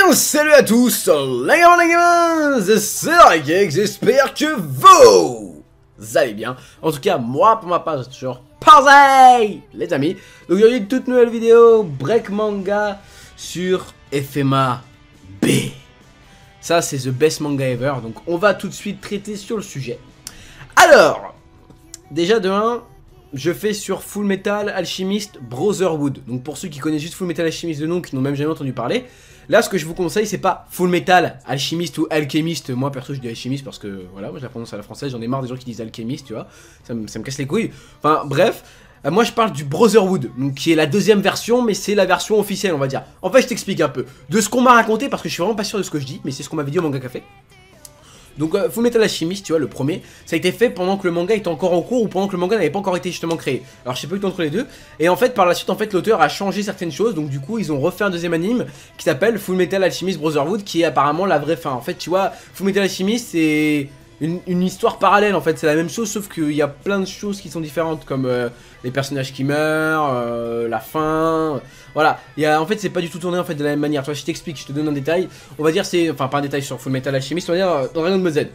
bien, salut à tous, les gamins, c'est Ragex, j'espère que vous allez bien. En tout cas, moi, pour ma part, j'ai toujours pareil, les amis. Donc, il y a une toute nouvelle vidéo, break manga sur FMA B. Ça, c'est the best manga ever, donc on va tout de suite traiter sur le sujet. Alors, déjà de 1, je fais sur Full Metal Alchemist Brotherhood. Donc pour ceux qui connaissent juste Full Metal Alchemist de nom, qui n'ont même jamais entendu parler, là ce que je vous conseille c'est pas Full Metal Alchemist ou Alchemist. Moi perso je dis Alchemist parce que voilà, moi je la prononce à la française, j'en ai marre des gens qui disent Alchemist, tu vois. Ça me casse les couilles. Enfin bref, moi je parle du Brotherhood, donc qui est la deuxième version, mais c'est la version officielle on va dire. En fait je t'explique un peu de ce qu'on m'a raconté parce que je suis vraiment pas sûr de ce que je dis, mais c'est ce qu'on m'avait dit au manga café. Donc Full Metal Alchemist, tu vois, le premier, ça a été fait pendant que le manga était encore en cours ou pendant que le manga n'avait pas encore été justement créé. Alors je sais pas eu entre les deux. Et en fait par la suite en fait l'auteur a changé certaines choses. Donc du coup ils ont refait un deuxième anime qui s'appelle Full Metal Alchemist Brotherhood, qui est apparemment la vraie fin. En fait tu vois, Full Metal Alchemist c'est une histoire parallèle en fait, c'est la même chose sauf qu'il y a plein de choses qui sont différentes comme les personnages qui meurent, la fin, voilà. En fait c'est pas du tout tourné en fait de la même manière, tu vois, je t'explique, je te donne un détail, on va dire c'est, enfin pas un détail sur Full Metal Alchemist, on va dire dans Dragon Ball Z.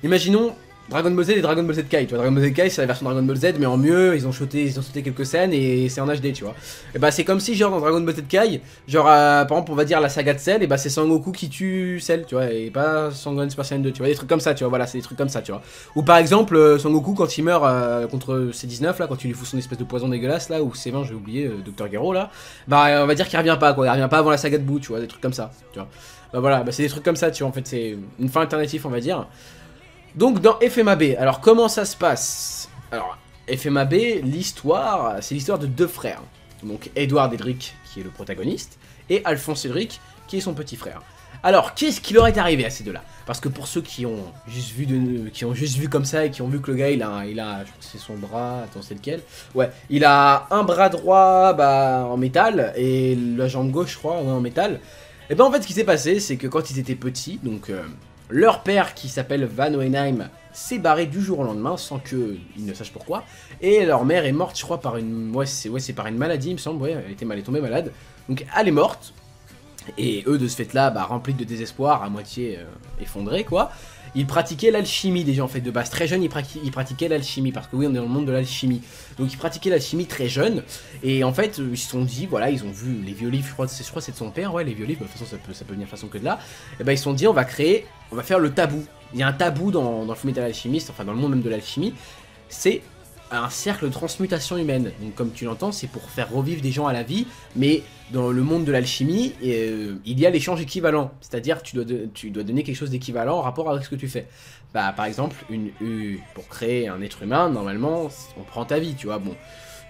Imaginons Dragon Ball Z et Dragon Ball Z Kai, tu vois, Dragon Ball Z Kai c'est la version Dragon Ball Z mais en mieux, ils ont sauté quelques scènes et c'est en HD, tu vois. Et bah c'est comme si genre dans Dragon Ball Z Kai, genre par exemple on va dire la saga de Cell, et bah c'est Sangoku qui tue Cell, tu vois, et pas Sangohan Super Saiyan 2, tu vois, des trucs comme ça, tu vois, voilà, c'est des trucs comme ça, tu vois. Ou par exemple Sangoku quand il meurt contre C19 là, quand il lui fout son espèce de poison dégueulasse là, ou C20 j'ai oublié, Dr Gero là, bah on va dire qu'il revient pas quoi, il revient pas avant la saga de Boo, tu vois, des trucs comme ça, tu vois. Bah voilà, bah c'est des trucs comme ça, tu vois, en fait c'est une fin alternative on va dire. Donc dans FMA B, alors comment ça se passe? Alors FMA B, l'histoire, c'est l'histoire de deux frères. Donc Edward Edric qui est le protagoniste et Alphonse Edric qui est son petit frère. Alors qu'est-ce qui leur est arrivé à ces deux-là? Parce que pour ceux qui ont juste vu comme ça et qui ont vu que le gars il a je crois que c'est son bras, attends c'est lequel? Ouais, il a un bras droit bah, en métal et la jambe gauche je crois en métal. Et ben en fait ce qui s'est passé c'est que quand ils étaient petits, donc leur père, qui s'appelle Van Oenheim, s'est barré du jour au lendemain sans qu'ils ne sachent pourquoi. Et leur mère est morte, je crois, par une... Ouais, c'est par une maladie, il me semble. Ouais, elle est tombée malade. Donc elle est morte. Et eux, de ce fait-là, bah, remplis de désespoir, à moitié effondrés, quoi. Ils pratiquaient l'alchimie déjà en fait de base. Très jeunes, ils pratiquaient l'alchimie. Parce que oui, on est dans le monde de l'alchimie. Donc ils pratiquaient l'alchimie très jeunes. Et en fait, ils se sont dit, voilà, ils ont vu les vieux livres, je crois c'est de son père, ouais, les vieux livres, de toute façon ça peut venir de façon que de là. Et ben ils se sont dit, on va faire le tabou. Il y a un tabou dans le Full Metal Alchemist, enfin dans le monde même de l'alchimie. C'est un cercle de transmutation humaine. Donc comme tu l'entends, c'est pour faire revivre des gens à la vie, mais dans le monde de l'alchimie, il y a l'échange équivalent. C'est-à-dire tu dois donner quelque chose d'équivalent en rapport avec ce que tu fais. Bah par exemple, pour créer un être humain, normalement, on prend ta vie, tu vois, bon.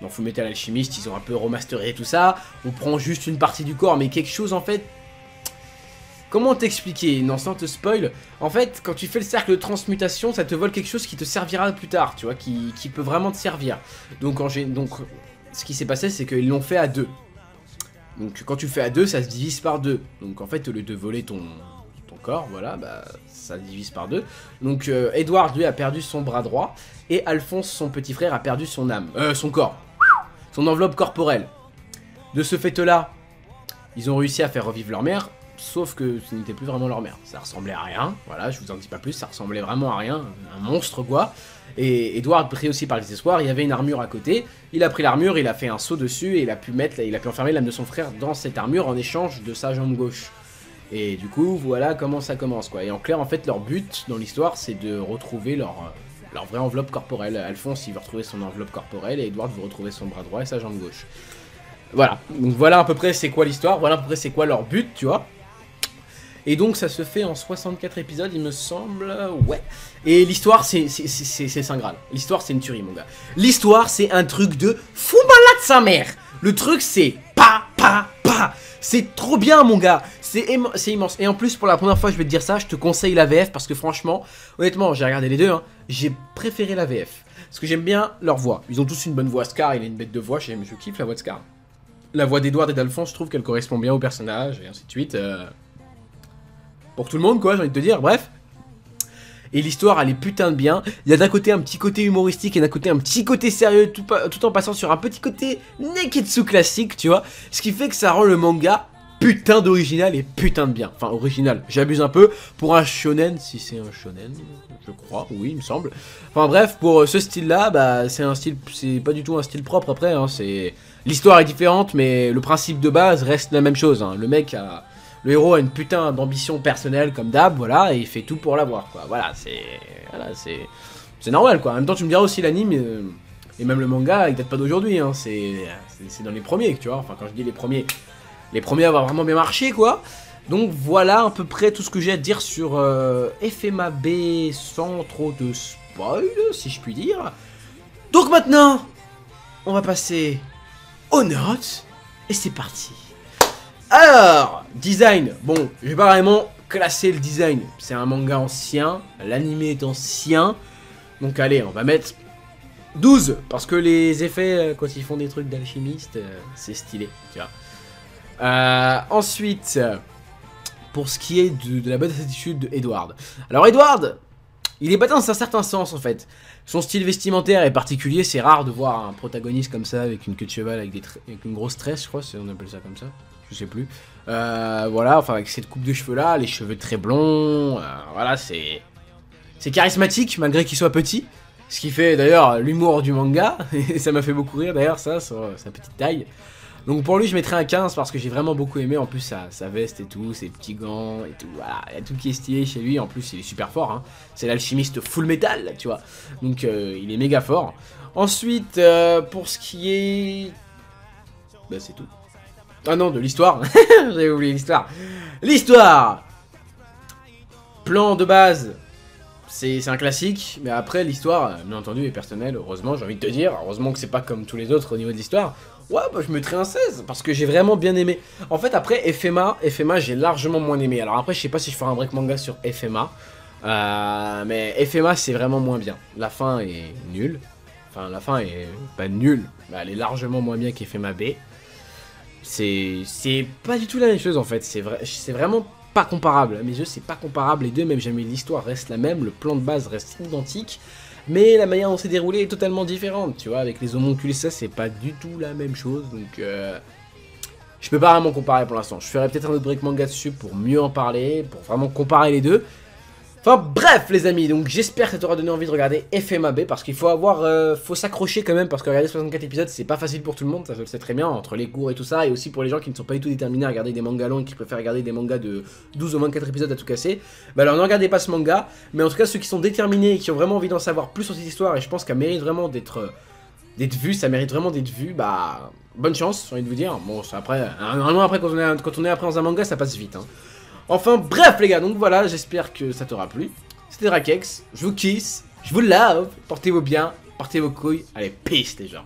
Dans Full Metal Alchemist, ils ont un peu remasteré tout ça, on prend juste une partie du corps, mais quelque chose en fait... Comment t'expliquer? Non, sans te spoil, en fait, quand tu fais le cercle de transmutation, ça te vole quelque chose qui te servira plus tard, tu vois, qui peut vraiment te servir. Donc, ce qui s'est passé, c'est qu'ils l'ont fait à deux. Donc, quand tu fais à deux, ça se divise par deux. Donc, en fait, au lieu de voler ton corps, voilà, bah, ça divise par deux. Donc, Edward, lui, a perdu son bras droit, et Alphonse, son petit frère, a perdu son âme, son corps, son enveloppe corporelle. De ce fait-là, ils ont réussi à faire revivre leur mère. Sauf que ce n'était plus vraiment leur mère, ça ressemblait à rien, voilà, je vous en dis pas plus, ça ressemblait vraiment à rien, un monstre quoi. Et Edward, pris aussi par le désespoir, il y avait une armure à côté, il a pris l'armure, il a fait un saut dessus et il a pu enfermer l'âme de son frère dans cette armure en échange de sa jambe gauche. Et du coup, voilà comment ça commence quoi. Et en clair, en fait, leur but dans l'histoire, c'est de retrouver leur vraie enveloppe corporelle. Alphonse, il veut retrouver son enveloppe corporelle et Edward veut retrouver son bras droit et sa jambe gauche. Voilà, donc voilà à peu près c'est quoi l'histoire, voilà à peu près c'est quoi leur but, tu vois. Et donc ça se fait en 64 épisodes il me semble, ouais. Et l'histoire c'est Saint Graal, l'histoire c'est une tuerie mon gars. L'histoire c'est un truc de fou malade sa mère. Le truc c'est pa. C'est trop bien mon gars, c'est immense. Et en plus pour la première fois je vais te dire ça, je te conseille la VF parce que franchement, honnêtement j'ai regardé les deux, hein, j'ai préféré la VF. Parce que j'aime bien leur voix, ils ont tous une bonne voix, Scar il a une bête de voix, je kiffe la voix de Scar. La voix d'Edward et d'Alphonse je trouve qu'elle correspond bien au personnage et ainsi de suite. Pour tout le monde quoi, j'ai envie de te dire, bref. Et l'histoire elle est putain de bien. Il y a d'un côté un petit côté humoristique et d'un côté un petit côté sérieux, tout en passant sur un petit côté neketsu classique, tu vois. Ce qui fait que ça rend le manga putain d'original et putain de bien. Enfin, original, j'abuse un peu. Pour un shonen, si c'est un shonen, je crois, oui, il me semble. Enfin bref, pour ce style-là, bah, c'est un style, c'est pas du tout un style propre après, hein, c'est... L'histoire est différente, mais le principe de base reste la même chose, hein. Le héros a une putain d'ambition personnelle comme d'hab, voilà, et il fait tout pour l'avoir, quoi. Voilà, c'est normal, quoi. En même temps, tu me diras aussi l'anime, et même le manga, il date pas d'aujourd'hui, hein. C'est dans les premiers, tu vois. Enfin, quand je dis les premiers à avoir vraiment bien marché, quoi. Donc voilà à peu près tout ce que j'ai à dire sur FMAB sans trop de spoil, si je puis dire. Donc maintenant, on va passer aux notes, et c'est parti. Alors, design, bon, je vais pas vraiment classer le design, c'est un manga ancien, l'animé est ancien, donc allez, on va mettre 12, parce que les effets, quand ils font des trucs d'alchimiste, c'est stylé, tu vois. Ensuite, pour ce qui est de la bonne attitude de Edward. Alors Edward, il est pas dans un certain sens en fait. Son style vestimentaire est particulier, c'est rare de voir un protagoniste comme ça, avec une queue de cheval, avec une grosse tresse, je crois, on appelle ça comme ça. Je sais plus. Voilà, enfin avec cette coupe de cheveux là, les cheveux très blonds, voilà, c'est charismatique malgré qu'il soit petit. Ce qui fait d'ailleurs l'humour du manga, et ça m'a fait beaucoup rire d'ailleurs ça, sur sa petite taille. Donc pour lui je mettrais un 15 parce que j'ai vraiment beaucoup aimé, en plus sa veste et tout, ses petits gants et tout, voilà, il y a tout qui est stylé chez lui, en plus il est super fort, hein. C'est l'alchimiste full metal, tu vois, donc il est méga fort. Ensuite, pour ce qui est... Bah c'est tout. Ah non, de l'histoire, j'avais oublié l'histoire. L'histoire, plan de base, c'est un classique, mais après l'histoire, bien entendu, est personnelle, heureusement, j'ai envie de te dire, heureusement que c'est pas comme tous les autres au niveau de l'histoire. Ouais, bah je mettrais un 16, parce que j'ai vraiment bien aimé. En fait, après, FMA j'ai largement moins aimé. Alors après, je sais pas si je ferai un break manga sur FMA, mais FMA, c'est vraiment moins bien. La fin est nulle. Enfin, la fin est pas nulle, mais elle est largement moins bien qu'FMA B. C'est pas du tout la même chose, en fait. C'est vraiment pas comparable. À mes yeux, c'est pas comparable. Les deux, même jamais l'histoire reste la même, le plan de base reste identique. Mais la manière dont c'est déroulé est totalement différente, tu vois, avec les homoncules, ça c'est pas du tout la même chose, donc je peux pas vraiment comparer pour l'instant. Je ferai peut-être un autre break manga dessus pour mieux en parler, pour vraiment comparer les deux. Enfin bref les amis, donc j'espère que ça t'aura donné envie de regarder FMAB, parce qu'il faut faut s'accrocher quand même, parce que regarder 64 épisodes c'est pas facile pour tout le monde, ça je le sais très bien, entre les cours et tout ça, et aussi pour les gens qui ne sont pas du tout déterminés à regarder des mangas longs et qui préfèrent regarder des mangas de 12 ou 24 épisodes à tout casser, bah alors ne regardez pas ce manga, mais en tout cas ceux qui sont déterminés et qui ont vraiment envie d'en savoir plus sur cette histoire, et je pense qu'elle mérite vraiment d'être vue, ça mérite vraiment d'être vu, bah bonne chance, j'ai envie de vous dire. Bon après, normalement après quand on est après dans un manga ça passe vite, hein. Enfin bref les gars, donc voilà, j'espère que ça t'aura plu. C'était Drakex, je vous kiss, je vous love, portez-vous bien, portez vos couilles, allez peace les gens.